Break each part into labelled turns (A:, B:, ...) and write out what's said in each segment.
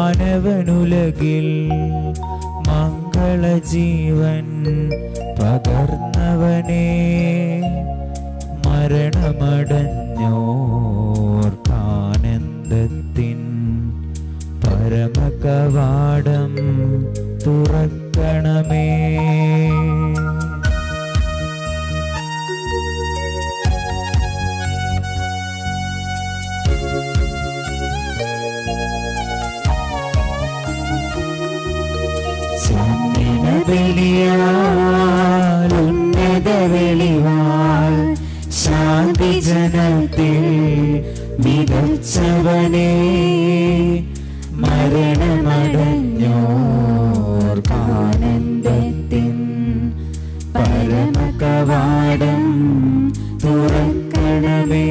A: മാനവനുലകിൽ മംഗളജീവൻ പകർന്നവനേ, മരണമടഞ്ഞോർക്കാനന്ദത്തിൻ പരമകവാടം തുറക്കണമേ. ബലിയാൽ ഉന്നത വെളിവാൽ ശാന്തി ജനത്തിൽ വിതച്ചവനേ, മരണമടഞ്ഞോർക്കാനന്ദത്തിൻ പരമകവാടം തുറക്കണമേ.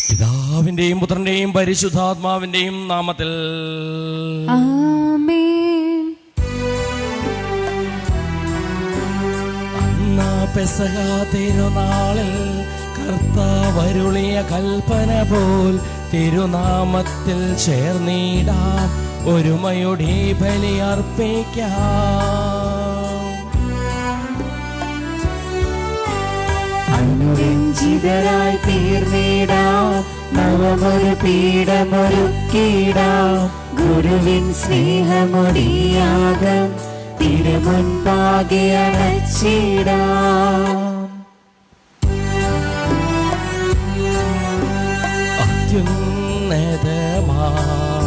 B: പിതാവിന്റെയും പുത്രന്റെയും പരിശുദ്ധാത്മാവിന്റെയും നാമത്തിൽ
C: ആമേൻ.
B: അന്നാ പെസഹ തിരുനാളിൽ കർത്താവരുളിയ കൽപ്പന പോൽ തിരുനാമത്തിൽ ചേർന്നിടാം, ഒരുമയുടെ ബലി അർപ്പിക്കാം.
A: അനുരഞ്ജിതരായി തീർന്നിടാം, നവമൊരു പീഠമൊരുക്കിടാം, ഗുരുവിൻ സ്നേഹമൊടിയാകം തിരുമുൻപാകെ അണച്ചിടാം.
B: അത്യുന്നതമാം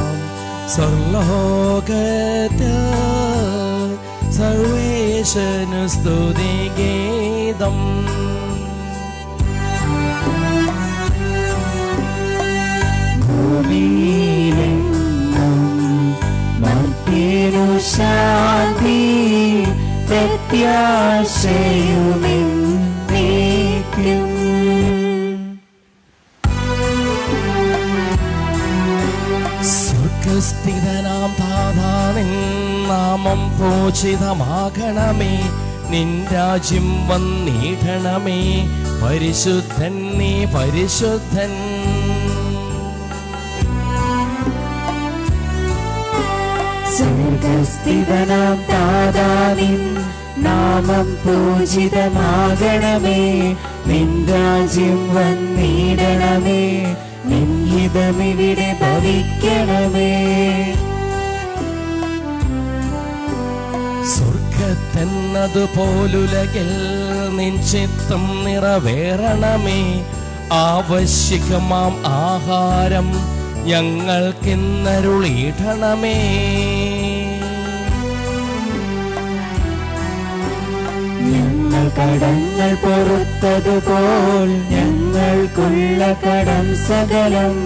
B: സർലോകത്തിൽ സർവേശനു സ്തുതിഗീതം.
A: ഭൂമിയിലെങ്ങും മർത്യനു ശാന്തി പ്രത്യാശയുമെന്നേക്കും.
B: സ്വർഗസ്ഥിതനാം താതാ, നിൻ നാമം പൂജിതമാകണമേ, നിൻ രാജ്യം വന്നിടണമേ, പരിശുദ്ധൻ നീ പരിശുദ്ധൻ.
A: സ്വർഗസ്ഥിതനാം താതാ, നിൻ നാമം പൂജിതമാകണമേ, നിൻ രാജ്യം വന്നിടണമേ, നിൻ ഹിതമിവിടെ ഭവിക്കണമേ.
B: സ്വർഗത്തെന്നതുപോലുലകിൽ നിൻ ചിത്തം നിറവേറണമേ, ആവശ്യകമാം ആഹാരം ഞങ്ങൾക്കിന്നരുളിടണമേ.
A: ഞങ്ങൾ കടങ്ങൾ പൊറുത്തതുപോൽ ഞങ്ങൾക്കുള്ള കടം സകലം,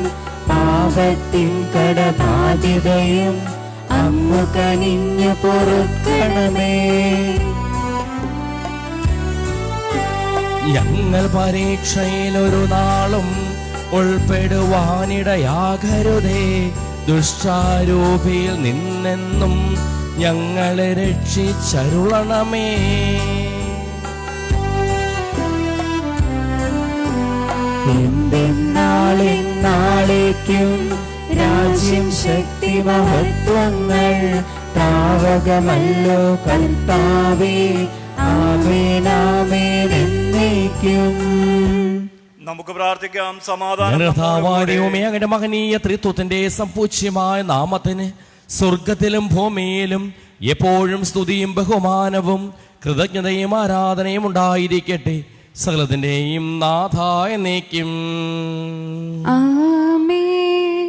A: പാപത്തിൻ കടബാധ്യതയും അങ്ങു കനിഞ്ഞു പൊറുക്കണമേ.
B: ഞങ്ങൾ പരീക്ഷയിലൊരു നാളും ഉൾപ്പെടുവാനിടയാകരുതേ, ദുഷ്ടാരൂപിയിൽ നിന്നെന്നും ഞങ്ങളെ രക്ഷിച്ചരുളണമേ.
A: നാളേക്കും രാജ്യം ശക്തി മഹത്വങ്ങൾ താവകമല്ലോ കർത്താവേ, ആമേൻ എന്നേക്കും.
D: നമുക്ക് പ്രാർത്ഥിക്കാം. സമാധാനം
B: അങ്ങയുടെ മഹനീയ ത്രിത്വത്തിന്റെ സമ്പൂജ്യമായ നാമത്തിന് സ്വർഗത്തിലും ഭൂമിയിലും എപ്പോഴും സ്തുതിയും ബഹുമാനവും കൃതജ്ഞതയും ആരാധനയും ഉണ്ടായിരിക്കട്ടെ, സകലത്തിന്റെയും നാഥായ എന്നേക്കും.
C: ആമേൻ.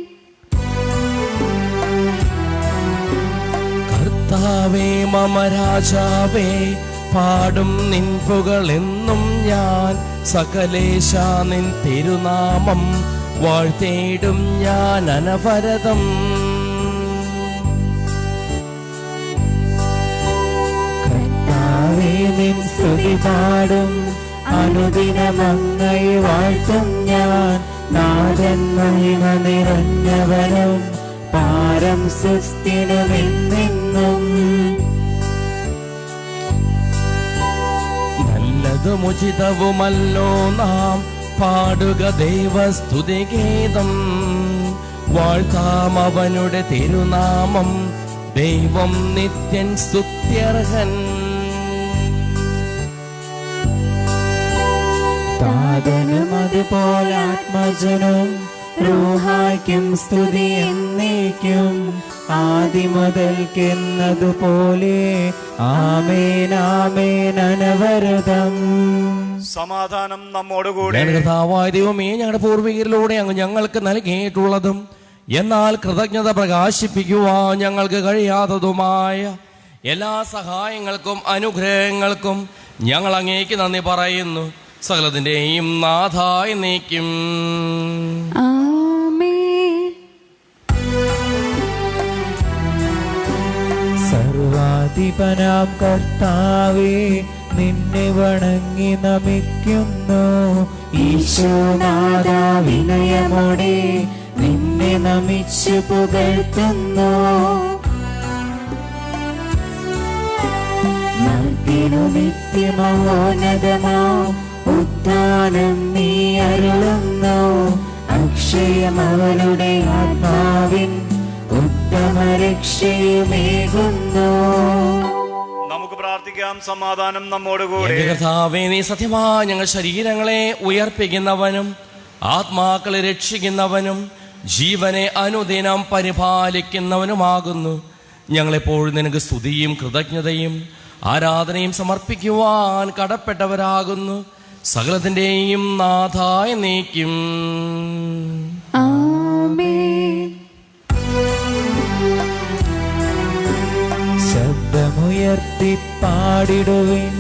B: കർത്താവേ മമ രാജാവേ, പാടും നിൻ പുകളെന്നും ഞാൻ, സകലേശ നിൻ തിരുനാമം വാഴ്ത്തേടും ഞാൻ അനവരതം.
A: കർത്താവേ നിൻ സ്തുതി പാടും, അനുദിനമങ്ങയെ വാഴ്ത്തും ഞാൻ, നാഥൻ മഹിമ നിറഞ്ഞവനും പാരം സുസ്ഥിരമെന്നെന്നും.
B: നല്ലതുമുചിതവുമല്ലോ നാം പാടുക ദൈവസ്തുതിഗീതം. വാഴ്ത്താം അവനുടെ തിരുനാമം. ദൈവം നിത്യൻ സ്തുത്യർഹൻ.
A: താതനും അതുപോലെ ആത്മജനും റൂഹായ്ക്കും സ്തുതി എന്നേക്കും, ആദിമുതൽക്കെന്നതുപോലെ ആമേൻ ആമേൻ അനവരതം.
D: സമാധാനം നമ്മോടുകൂടെ.
B: കർത്താവായ ദൈവമേ, ഞങ്ങളുടെ പൂർവികരിലൂടെ അങ്ങ് ഞങ്ങൾക്ക് നൽകിയിട്ടുള്ളതും എന്നാൽ കൃതജ്ഞത പ്രകാശിപ്പിക്കുവാൻ ഞങ്ങൾക്ക് കഴിയാത്തതുമായ എല്ലാ സഹായങ്ങൾക്കും അനുഗ്രഹങ്ങൾക്കും ഞങ്ങൾ അങ്ങേക്ക് നന്ദി പറയുന്നു. സകലത്തിന്റെയും നാഥായി നീക്കും.
A: സർവാധിപനാം കർത്താവേ, നിന്നെ വണങ്ങി നമിക്കുന്നു. ഈശോനാഥ, വിനയമോടെ നിന്നെ നമിച്ചു പുകഴ്ത്തുന്നു. മർത്തിനു നിത്യമോന്നതമോ ഉദ്ധാനം നീ അരുളുന്നു. അക്ഷയം അവരുടെ ആത്മാവിൻ ഉത്തമരക്ഷയുമേകുന്നു.
D: നമുക്ക് പ്രാർത്ഥിക്കാം. സമാധാനം നമ്മോടുകൂടെ.
B: കർത്താവേ, നീ സത്യമായി ഞങ്ങൾ ശരീരങ്ങളെ ഉയർപ്പിക്കുന്നവനും ആത്മാക്കളെ രക്ഷിക്കുന്നവനും ജീവനെ അനുദിനം പരിപാലിക്കുന്നവനുമാകുന്നു. ഞങ്ങളെപ്പോഴും നിനക്ക് സ്തുതിയും കൃതജ്ഞതയും ആരാധനയും സമർപ്പിക്കുവാൻ കടപ്പെട്ടവരാകുന്നു. സകലത്തിന്റെയും നാഥായി നീക്കും.
A: ശബ്ദമുയർത്തി പാടിടുവിൻ,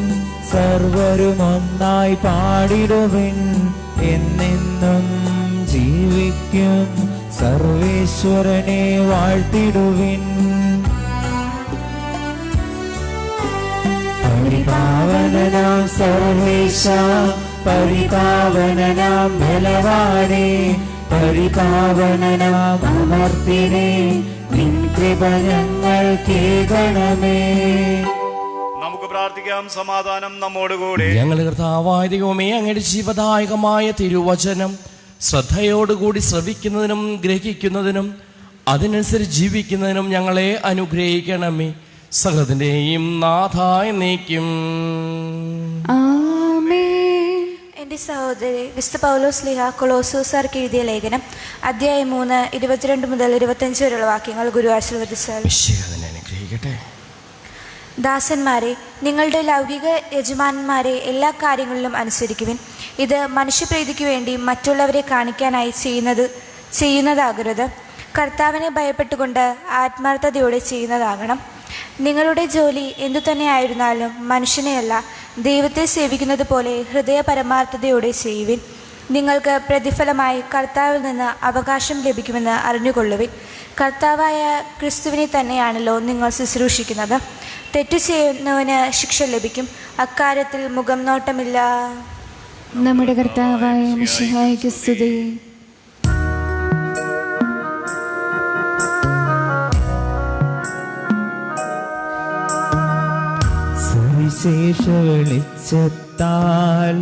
A: സർവരും ഒന്നായി പാടിടുവിൻ. എന്നെന്നും ജീവിക്കും സർവേശ്വരനെ വാഴ്ത്തിടുവിൻ. പരിപാവനനാം സർവേശ, പരിപാവനനാം ബലവാനേ, പരിപാവനനാം അമർത്തിനേ, നിൻ കൃപ ഞങ്ങൾ കേൾക്കണമേ.
D: നമുക്ക് പ്രാർത്ഥിക്കാം. സമാധാനം നമ്മോടുകൂടെ.
B: ഞങ്ങളുടെ കർത്താവായ ദൈവമേ, അങ്ങയുടെ ജീവദായകമായ തിരുവചനം ശ്രദ്ധയോടുകൂടി ശ്രവിക്കുന്നതിനും ഗ്രഹിക്കുന്നതിനും അതിനനുസരിച്ച് ജീവിക്കുന്നതിനും ഞങ്ങളെ അനുഗ്രഹിക്കണമേ. സകലത്തിന്റെയും നാഥായി നീക്കും.
C: എൻ്റെ സഹോദരി വിശുദ്ധ പൗലോസ്ലീഹ കൊളോസ്യോസ്യർക്ക് എഴുതിയ ലേഖനം അധ്യായം 3 22 മുതൽ 25 വരെയുള്ള വാക്യങ്ങൾ ഗുരു ആശീർവദിച്ചാൽ.
B: അനുഗ്രഹിക്കട്ടെ.
C: ദാസന്മാരെ, നിങ്ങളുടെ ലൗകിക യജമാനന്മാരെ എല്ലാ കാര്യങ്ങളിലും അനുസരിക്കുവിൻ. ഇത് മനുഷ്യപ്രീതിക്ക് വേണ്ടി മറ്റുള്ളവരെ കാണിക്കാനായി ചെയ്യുന്നതാകരുത്. കർത്താവിനെ ഭയപ്പെട്ടുകൊണ്ട് ആത്മാർത്ഥതയോടെ ചെയ്യുന്നതാകണം. നിങ്ങളുടെ ജോലി എന്തു തന്നെയായിരുന്നാലും മനുഷ്യനെയല്ല ദൈവത്തെ സേവിക്കുന്നത് പോലെ ഹൃദയ പരമാർത്ഥതയോടെ ചെയ്യുവിൻ. നിങ്ങൾക്ക് പ്രതിഫലമായി കർത്താവിൽ നിന്ന് അവകാശം ലഭിക്കുമെന്ന് അറിഞ്ഞുകൊള്ളുവിൻ. കർത്താവായ ക്രിസ്തുവിനെ തന്നെയാണല്ലോ നിങ്ങൾ ശുശ്രൂഷിക്കുന്നത്. തെറ്റു ചെയ്യുന്നവന് ശിക്ഷ ലഭിക്കും. അക്കാര്യത്തിൽ മുഖം നോട്ടമില്ല.
E: നമ്മുടെ കർത്താവായ മിശിഹായ്ക്ക് സ്തുതി.
A: സുവിശേഷ വെളിച്ചത്താൽ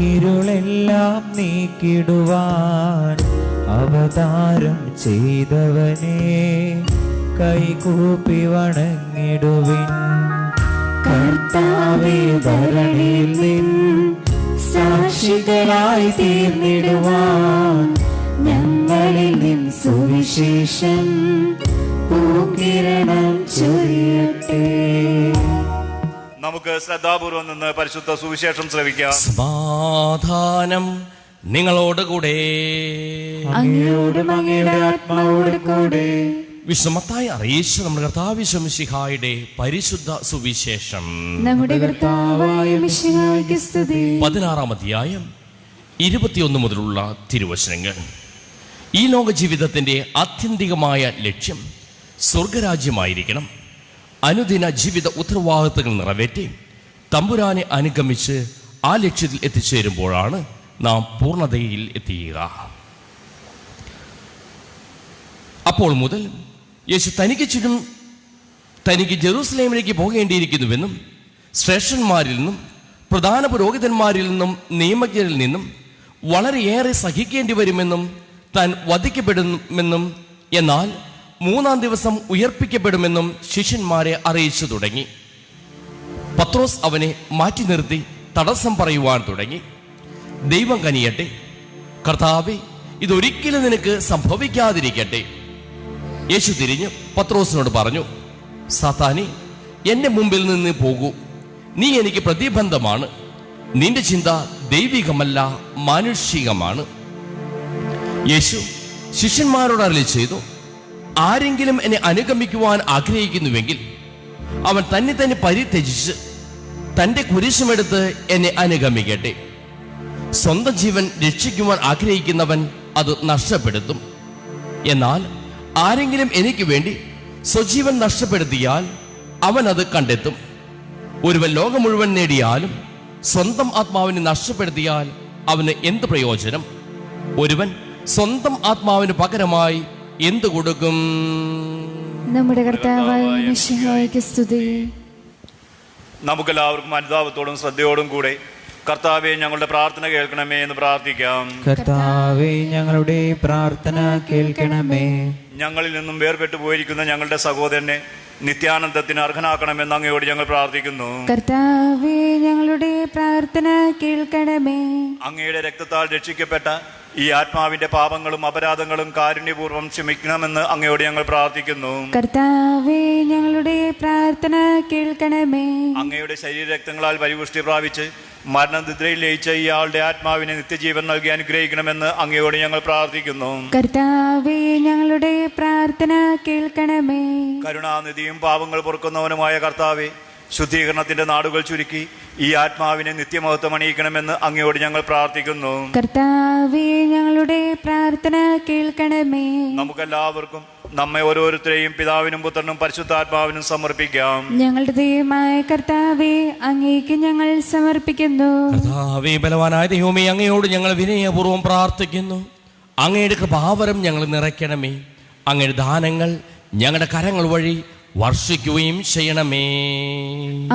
A: ഇരുളെല്ലാം നീക്കിടുവാൻ അവതാരം ചെയ്തവനെ കൈകൂപ്പി വണങ്ങിടുവിൻ. കർത്താവേ, ധരണിയിൽ നിൻ സാക്ഷികളായി തീർന്നിടുവാൻ ഞങ്ങളിൽ നിൻ സുവിശേഷം പൂക്കിരണം ചൊരിയട്ടെ.
D: നമുക്ക് ശ്രദ്ധാപൂർവം നിന്ന് പരിശുദ്ധ സുവിശേഷം ശ്രവിക്കാം.
B: സമാധാനം നിങ്ങളോടുകൂടെ.
A: അങ്ങയോടും അങ്ങയുടെ ആത്മാവോട് കൂടെ.
B: വിശ്വമത്തായി അറിയിച്ച നമ്മുടെ കർത്താവ് മിശിഹായുടെ പരിശുദ്ധ സുവിശേഷം.
E: നമ്മുടെ കർത്താവായ മിശിഹായ്ക്ക് സ്തുതി.
B: 16-ാം അധ്യായം 21 മുതലുള്ള തിരുവചനങ്ങൾ. ഈ ലോക ജീവിതത്തിന്റെ ആത്യന്തികമായ ലക്ഷ്യം സ്വർഗരാജ്യമായിരിക്കണം. അനുദിന ജീവിത ഉത്തരവാദിത്തങ്ങൾ നിറവേറ്റി തമ്പുരാനെ അനുഗമിച്ച് ആ ലക്ഷ്യത്തിൽ എത്തിച്ചേരുമ്പോഴാണ് നാം പൂർണ്ണതയിൽ എത്തിയുക. അപ്പോൾ മുതൽ യേശു തനിക്ക് ജെറൂസലേമിലേക്ക് പോകേണ്ടിയിരിക്കുന്നുവെന്നും ശ്രേഷ്ഠന്മാരിൽ നിന്നും പ്രധാന പുരോഹിതന്മാരിൽ നിന്നും നിയമജ്ഞരിൽ നിന്നും വളരെയേറെ സഹിക്കേണ്ടി വരുമെന്നും താൻ വധിക്കപ്പെടുമെന്നും എന്നാൽ 3-ാം ദിവസം ഉയർപ്പിക്കപ്പെടുമെന്നും ശിഷ്യന്മാരെ അറിയിച്ചു തുടങ്ങി. പത്രോസ് അവനെ മാറ്റി നിർത്തി തടസ്സം പറയുവാൻ തുടങ്ങി. ദൈവം കനിയട്ടെ, കർത്താവേ, ഇതൊരിക്കലും നിനക്ക് സംഭവിക്കാതിരിക്കട്ടെ. യേശു തിരിഞ്ഞ് പത്രോസിനോട് പറഞ്ഞു, സാത്താനേ, എന്റെ മുമ്പിൽ നിന്ന് പോകൂ, നീ എനിക്ക് പ്രതിബന്ധമാണ്. നിന്റെ ചിന്ത ദൈവികമല്ല, മാനുഷികമാണ്. യേശു ശിഷ്യന്മാരോട് അരുളി ചെയ്തു, ആരെങ്കിലും എന്നെ അനുഗമിക്കുവാൻ ആഗ്രഹിക്കുന്നുവെങ്കിൽ അവൻ തന്നെ പരിത്യജിച്ച് തന്റെ കുരിശുമെടുത്ത് എന്നെ അനുഗമിക്കട്ടെ. സ്വന്തം ജീവൻ രക്ഷിക്കുവാൻ ആഗ്രഹിക്കുന്നവൻ അത് നഷ്ടപ്പെടുത്തും. എന്നാൽ ആരെങ്കിലും എനിക്ക് വേണ്ടി സ്വജീവൻ നഷ്ടപ്പെടുത്തിയാൽ അവൻ അത് കണ്ടെത്തും. ഒരുവൻ ലോകം മുഴുവൻ നേടിയാലും സ്വന്തം ആത്മാവിനെ നഷ്ടപ്പെടുത്തിയാൽ അവന് എന്ത് പ്രയോജനം? ഒരുവൻ സ്വന്തം ആത്മാവിന് പകരമായി എന്തു കൊടുക്കും?
E: നമ്മുടെ കർത്താവായ മിശിഹായ്ക്ക് സ്തുതി.
D: നമുക്കെല്ലാവർക്കും അനുതാപത്തോടും ശ്രദ്ധയോടും കൂടെ കർത്താവെ, ഞങ്ങളുടെ പ്രാർത്ഥന കേൾക്കണമേ എന്ന് പ്രാർത്ഥിക്കാം.
A: കർത്താവേ, ഞങ്ങളുടെ പ്രാർത്ഥന കേൾക്കണമേ.
D: ഞങ്ങളിൽ നിന്നും വേർപെട്ടു പോയിരിക്കുന്ന ഞങ്ങളുടെ സഹോദരനെ നിത്യാനന്ദത്തിന് അർഹനാക്കണമെന്ന് അങ്ങയോട് ഞങ്ങൾ പ്രാർത്ഥിക്കുന്നു.
E: കർത്താവേ, ഞങ്ങളുടെ പ്രാർത്ഥന കേൾക്കണമേ.
D: അങ്ങയുടെ രക്തത്താൽ രക്ഷിക്കപ്പെട്ട ഈ ആത്മാവിന്റെ പാപങ്ങളും അപരാധങ്ങളും കാരുണ്യപൂർവ്വം ക്ഷമിക്കണമെന്ന് അങ്ങയോട് ഞങ്ങൾ പ്രാർത്ഥിക്കുന്നു.
E: കർത്താവേ, ഞങ്ങളുടെ പ്രാർത്ഥന കേൾക്കണമേ.
D: അങ്ങയുടെ ശരീരരക്തങ്ങളാൽ പരിപുഷ്ടി പ്രാപിച്ച് മരണനിദ്രയിൽ ലയിച്ച ഇയാളുടെ ആത്മാവിനെ നിത്യജീവൻ നൽകി അനുഗ്രഹിക്കണമെന്ന് അങ്ങയോട് ഞങ്ങൾ പ്രാർത്ഥിക്കുന്നു.
E: കർത്താവേ, ഞങ്ങളുടെ പ്രാർത്ഥന കേൾക്കണമേ.
D: കരുണാനിധിയും പാപങ്ങൾ പൊറുക്കുന്നവനുമായ കർത്താവെ, ശുദ്ധീകരണത്തിന്റെ നാടുകൾ ചുരുക്കി ഈ ആത്മാവിനെ നിത്യമഹത്വം അണിയിക്കണമെന്ന് അങ്ങയോട് ഞങ്ങൾ പ്രാർത്ഥിക്കുന്നു.
E: കർത്താവേ, ഞങ്ങളുടെ പ്രാർത്ഥന കേൾക്കണമേ.
D: നമുക്കെല്ലാവർക്കും നമ്മെ ഓരോരുത്തരെയും പിതാവിനും പുത്രനും പരിശുദ്ധാത്മാവിനും സമർപ്പിക്കാം.
E: ഞങ്ങളുടെ ദൈവമായ കർത്താവേ, അങ്ങേക്ക് ഞങ്ങൾ സമർപ്പിക്കുന്നു.
B: കർത്താവേ, ബലവാനായ ദൈവമേ, അങ്ങയോട് ഞങ്ങൾ വിനയപൂർവ്വം പ്രാർത്ഥിക്കുന്നു. അങ്ങയുടെ കൃപാവരം ഞങ്ങൾ നിറയ്ക്കണമേ. അങ്ങയുടെ ദാനങ്ങൾ ഞങ്ങളുടെ കരങ്ങൾ വഴി വർഷിക്കുകയും ചെയ്യണമേ.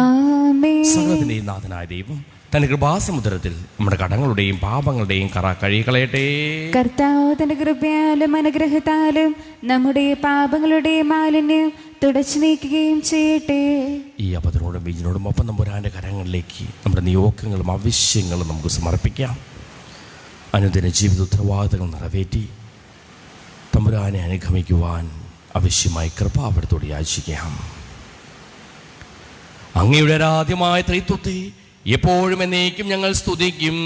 E: ആമേൻ.
B: സകലത്തിന്റെയും നാഥനായ ദൈവം തന്റെ കൃപാസമുദ്രത്തിൽ നമ്മുടെ കടങ്ങളുടെയും പാപങ്ങളുടെയും കറ കഴുകിക്കളയട്ടെ.
E: കർത്താവ് തന്റെ കൃപയാലും അനുഗ്രഹത്താലും നമ്മുടെ പാപങ്ങളുടെ മാലിന്യം തുടച്ചു നീക്കുകയും ചെയ്യട്ടെ.
B: ഈ അപതിനോടും ബീജിനോടും ഒപ്പം നമ്പുരാന്റെ കരങ്ങളിലേക്ക് നമ്മുടെ നിയോഗങ്ങളും ആവശ്യങ്ങളും നമുക്ക് സമർപ്പിക്കാം. അനുദിന ജീവിത ഉത്തരവാദിത്തങ്ങൾ നിറവേറ്റി തമ്പുരാനെ അനുഗമിക്കുവാൻ ആവശ്യമായി കൃപ അവിടത്തോട് യാചിക്കാം. അങ്ങയുടെ ആരാധ്യമായ ത്രിത്വത്തെ എപ്പോഴും എന്നേക്കും ഞങ്ങൾ സ്തുതിക്കും.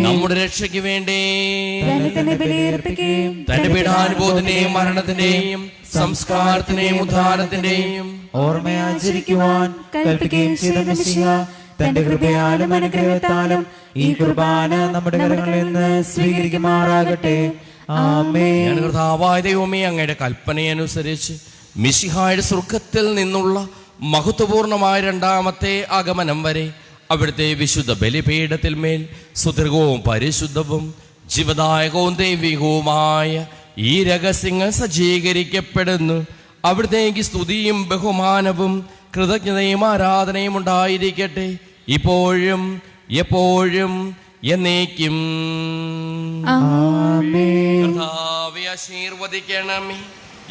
B: നമ്മുടെ രക്ഷയ്ക്ക് വേണ്ടി തന്റെ പീഡാനുഭവത്തിന്റെയും മരണത്തിന്റെയും സംസ്കാരത്തിന്റെയും ഉദ്ധാരത്തിന്റെയും
A: ഓർമ്മയാചരിക്കുവാൻ കൽപ്പിക്കുകയും ചെയ്ത മിശിഹ തന്റെ കൃപയാലും അനുഗ്രഹത്താലും ഈ കുർബാന നമ്മുടെ കരങ്ങളിൽ നിന്ന് സ്വീകരിക്കുമാറാകട്ടെ. ആമേൻ.
B: കർത്താവായ ദൈവമേ, അങ്ങയുടെ കൽപ്പനയനുസരിച്ച് മിശിഹായുടെ സ്വർഗത്തിൽ നിന്നുള്ള മഹത്വപൂർണമായ രണ്ടാമത്തെ ആഗമനം വരെ അവിടുത്തെ വിശുദ്ധ ബലിപീഠത്തിൽ മേൽ സുദീർഘവും പരിശുദ്ധവും ജീവദായകവും ദൈവികവുമായ ഈ രഹസ്യങ്ങൾ സജ്ജീകരിക്കപ്പെടുന്നു. അവിടുത്തേക്ക് സ്തുതിയും ബഹുമാനവും കൃതജ്ഞതയും ആരാധനയും ഉണ്ടായിരിക്കട്ടെ, ഇപ്പോഴും എപ്പോഴും എന്നേക്കും. കർത്താവേ, ആശീർവദിക്കണമേ.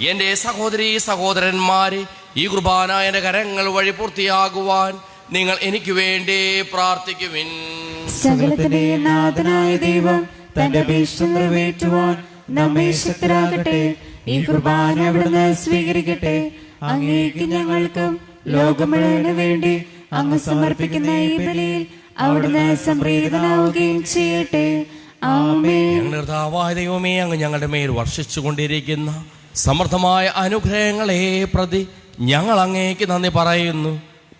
B: എൻ്റെ സഹോദരീ സഹോദരന്മാരെ, ഈ കുർബാന എൻ്റെ കരങ്ങൾ വഴി പൂർത്തിയാകുവാൻ നിങ്ങൾ എനിക്ക് വേണ്ടി പ്രാർത്ഥിക്കുവിൻ.
E: സകലത്തിന്റെ നാഥനായ ദൈവം
A: തന്റെ അപേക്ഷ നിറവേറ്റുവാൻ നമ്മെ ശക്തരാകട്ടെ. ഈ കുർബാന അവിടുന്ന് സ്വീകരിക്കട്ടെ. അങ്ങേക്ക് ഞങ്ങൾക്കും ലോകം മുഴുവന് വേണ്ടി അങ്ങ് സമർപ്പിക്കുന്ന ഈ ബലിയിൽ അവിടുന്ന് സംപ്രീതനാവുകയും ചെയ്യട്ടെ. ആമേൻ.
B: ഞങ്ങളുടെ കർത്താവായ ദൈവമേ, അങ്ങ് ഞങ്ങളുടെ മേൽ വർഷിച്ചു കൊണ്ടിരിക്കുന്ന സമൃദ്ധമായ അനുഗ്രഹങ്ങളെ പ്രതി ഞങ്ങൾ അങ്ങേക്ക് നന്ദി പറയുന്നു.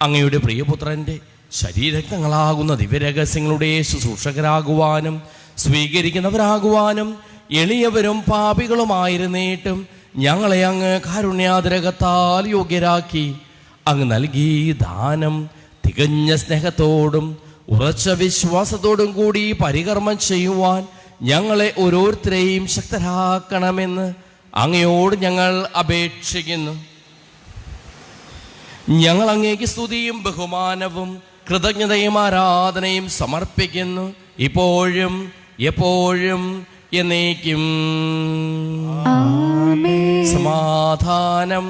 B: അങ്ങയുടെ പ്രിയപുത്രന്റെ ശരീരരക്തങ്ങളാകുന്ന ദിവ്യരഹസ്യങ്ങളുടെ ശുശ്രൂഷകരാകുവാനും സ്വീകരിക്കുന്നവരാകുവാനും എളിയവരും പാപികളുമായിരുന്നിട്ടും ഞങ്ങളെ അങ്ങ് കാരുണ്യാതിരകത്താൽ യോഗ്യരാക്കി. അങ്ങ് നൽകി ദാനം തികഞ്ഞ സ്നേഹത്തോടും ഉറച്ച വിശ്വാസത്തോടും കൂടി പരികർമ്മം ചെയ്യുവാൻ ഞങ്ങളെ ഓരോരുത്തരെയും ശക്തരാക്കണമെന്ന് അങ്ങയോട് ഞങ്ങൾ അപേക്ഷിക്കുന്നു. ഞങ്ങൾ അങ്ങേക്ക് സ്തുതിയും ബഹുമാനവും കൃതജ്ഞതയും ആരാധനയും സമർപ്പിക്കുന്നു, ഇപ്പോഴും എപ്പോഴും എന്നേക്കും. സമാധാനം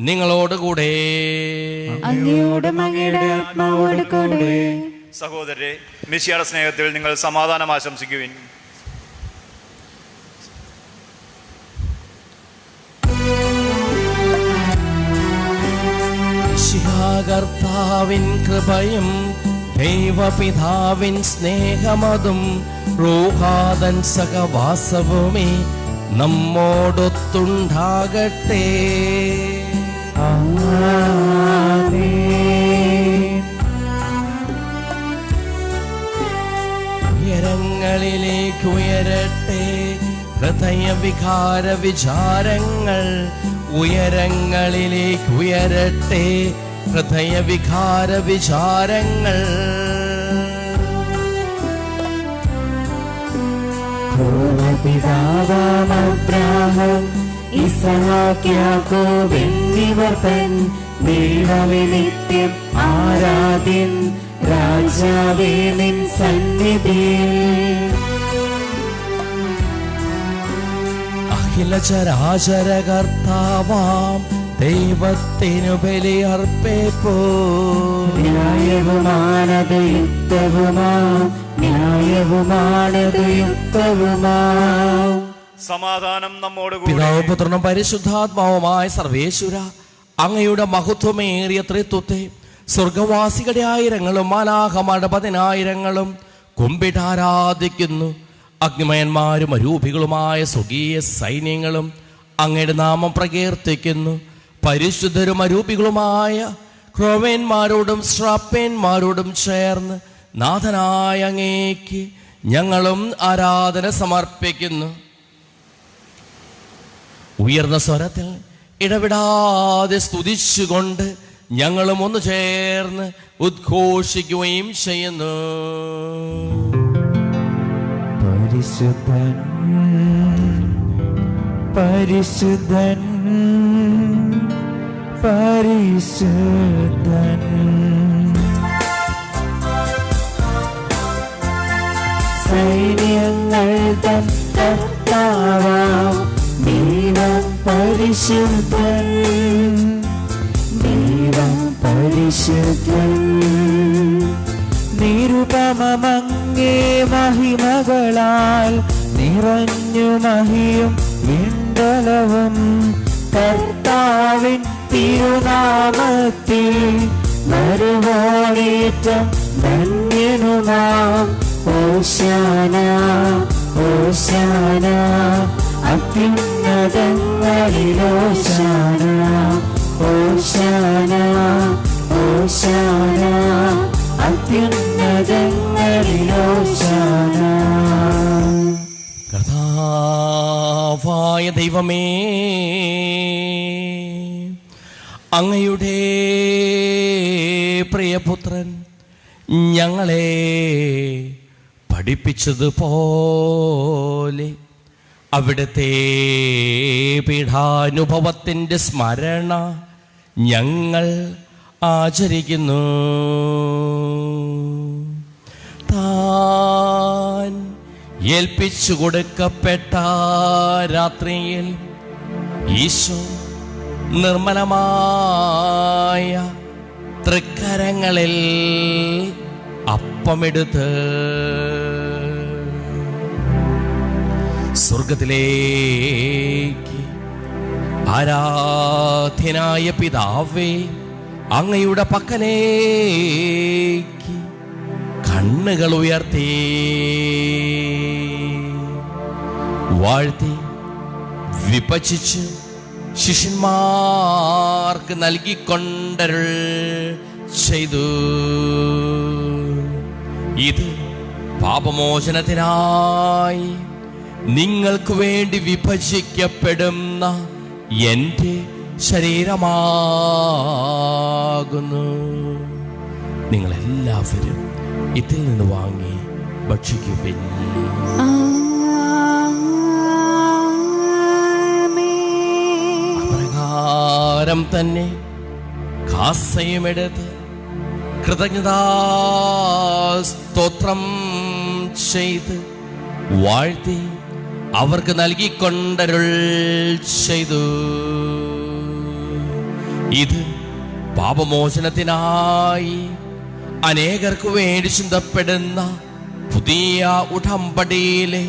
B: നിങ്ങളോടുകൂടെ.
E: അങ്ങയോടും അങ്ങയുടെ ആത്മാവോട് കൂടെ.
D: സഹോദരരെ, മിശിഹായുടെ സ്നേഹത്തിൽ നിങ്ങൾ സമാധാനം ആശംസിക്കുവിൻ.
B: കർത്താവിൻ കൃപയും ദൈവപിതാവിൻ സ്നേഹമതും റൂഹാദൻ സഹവാസവുമേ നമ്മോടൊത്തുണ്ടാകട്ടെ. ഉയരങ്ങളിലേക്ക് ഉയരട്ടെ ഹൃദയവികാര വിചാരങ്ങൾ. ഉയരങ്ങളിലേക്ക് ഉയരട്ടെ ഹൃദയവികാര വിചാരങ്ങൾ.
A: പൂർവപിതാവാം അബ്രാഹാം ഇസ്ഹാക്ക് യാക്കോബ് എന്നിവർ തൻ ദൈവമേ നിത്യം ആരാധ്യൻ രാജാവേ നിൻ സന്നിധിയിൽ.
B: അഖില ചരാചര കർത്താവാം ദൈവത്തിനു ബലി അർപ്പിപ്പൂ.
A: ന്യായവുമാണത് യുക്തവുമാ, ന്യായവുമാണത് യുക്തവുമാ.
D: സമാധാനം നമ്മോടുകൂടെ.
B: പിതാവും പുത്രനും പരിശുദ്ധാത്മാവുമായ സർവേശ്വര, അങ്ങയുടെ മഹത്വമേറിയ ത്രിത്വത്തെ സ്വർഗവാസികളുടെ ആയിരങ്ങളും മാലാഖമാരുടെ 10,000 കുമ്പിട്ടാരാധിക്കുന്നു. അഗ്നിമയന്മാരും അരൂപികളുമായ സ്വർഗീയ സൈന്യങ്ങളും അങ്ങയുടെ നാമം പ്രകീർത്തിക്കുന്നു. പരിശുദ്ധരും അരൂപികളുമായ ക്രോവേന്മാരോടും ശ്രാപ്പേന്മാരോടും ചേർന്ന് നാഥനായ അങ്ങേക്ക് ഞങ്ങളും ആരാധന സമർപ്പിക്കുന്നു. ഉയർന്ന സ്വരത്തിൽ ഇടവിടാതെ സ്തുതിച്ചുകൊണ്ട് ഞങ്ങളും ഒന്ന് ചേർന്ന് ഉദ്ഘോഷിക്കുകയും ചെയ്യുന്നു.
A: പരിശുദ്ധൻ പരിശുദ്ധൻ പരിശുദ്ധൻ. സൈന്യങ്ങൾ തൻ കർത്താവാം ദൈവം പരിശുദ്ധൻ, ദൈവം പരിശുദ്ധൻ. നിരുപമങ്ങേ മഹിമകളാൽ നിറഞ്ഞു മഹിയും വിണ്ടലവും. കർത്താവിൻ തിരുനാമത്തിൽ വരുവോളേറ്റം ധന്യനുമാം. ഓശാന ഓശാന അത്യുന്നതങ്ങളിൽ ഓശാന, ഓശാന ഓശാന അത്യുന്നതങ്ങളിൽ ഓശാന.
B: കർത്താവായ ദൈവമേ, അങ്ങയുടെ പ്രിയപുത്രൻ ഞങ്ങളെ പഠിപ്പിച്ചതുപോലെ അവിടുത്തെ പീഠാനുഭവത്തിൻ്റെ സ്മരണ ഞങ്ങൾ ആചരിക്കുന്നു. താൻ ഏൽപ്പിച്ചു കൊടുക്കപ്പെട്ട രാത്രിയിൽ ഈശോ നിർമ്മലമായ തൃക്കരങ്ങളിൽ അപ്പമെടുത്ത് സ്വർഗത്തിലേക്ക് ആരാധ്യനായ പിതാവേ, അങ്ങയുടെ പക്കലേക്ക് കണ്ണുകൾ ഉയർത്തി വാഴ്ത്തി വിഭജിച്ച് ശിഷ്യന്മാർക്ക് നൽകിക്കൊണ്ടരുൾ ചെയ്തു. ഇത് പാപമോചനത്തിനായി നിങ്ങൾക്ക് വേണ്ടി വിഭജിക്കപ്പെടുന്ന എൻ്റെ ശരീരമാകുന്നു. നിങ്ങളെല്ലാവരും ഇതിൽ നിന്ന് വാങ്ങി ഭക്ഷിക്കുവിൻ. അപ്രകാരം തന്നെ കാസയുമെടുത്ത് കൃതജ്ഞതാ സ്തോത്രം ചെയ്ത് വാഴ്ത്തി അവർക്ക് നൽകിക്കൊണ്ടരുൾ ചെയ്തു. ഇത് പാപമോചനത്തിനായി അനേകർക്ക് വേണ്ടി ചിന്തപ്പെടുന്ന പുതിയ ഉടമ്പടിയിലെ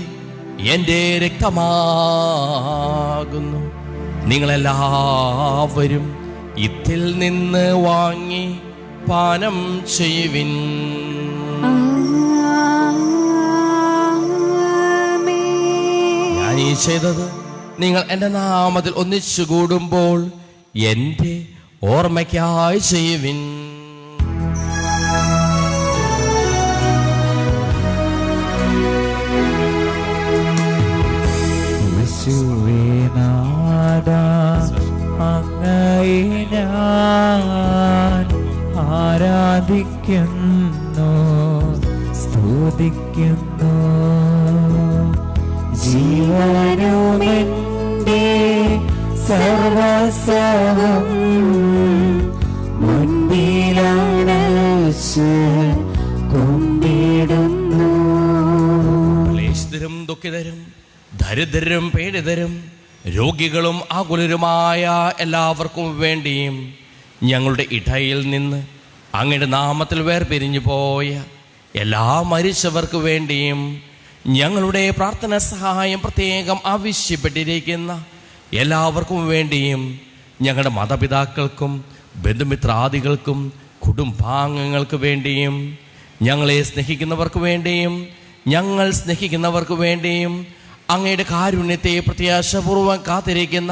B: എൻ്റെ രക്തമാകുന്നു. നിങ്ങളെല്ലാവരും ഇതിൽ നിന്ന് വാങ്ങി പാനം ചെയ്യുവിൻ. ഞാൻ ഈ ചെയ്തത് നിങ്ങൾ എൻ്റെ നാമത്തിൽ ഒന്നിച്ചു കൂടുമ്പോൾ എൻ്റെ ഓർമ്മയ്ക്കായി ചെയ്യുവിൻ.
A: അങ്ങയെ ഞാൻ ആരാധിക്കുന്നു, സ്തുതിക്കുന്നു. ജീവനുമെന്റെ സർവസ്വവും മുൻപിലണച്ച് കൊണ്ടിടുന്നു.
B: ക്ലേശിതരും ദുഃഖിതരും ദരിദ്രരും പീഡിതരും രോഗികളും ആകുലരുമായ എല്ലാവർക്കും വേണ്ടിയും ഞങ്ങളുടെ ഇടയിൽ നിന്ന് അങ്ങയുടെ നാമത്തിൽ വേർപിരിഞ്ഞു പോയ എല്ലാ മരിച്ചവർക്ക് വേണ്ടിയും ഞങ്ങളുടെ പ്രാർത്ഥന സഹായം പ്രത്യേകം ആവശ്യപ്പെട്ടിരിക്കുന്ന എല്ലാവർക്കും വേണ്ടിയും ഞങ്ങളുടെ മാതാപിതാക്കൾക്കും ബന്ധുമിത്രാദികൾക്കും കുടുംബാംഗങ്ങൾക്ക് വേണ്ടിയും ഞങ്ങളെ സ്നേഹിക്കുന്നവർക്ക് വേണ്ടിയും ഞങ്ങൾ സ്നേഹിക്കുന്നവർക്ക് വേണ്ടിയും അങ്ങയുടെ കാരുണ്യത്തെ പ്രത്യാശപൂർവ്വം കാത്തിരിക്കുന്ന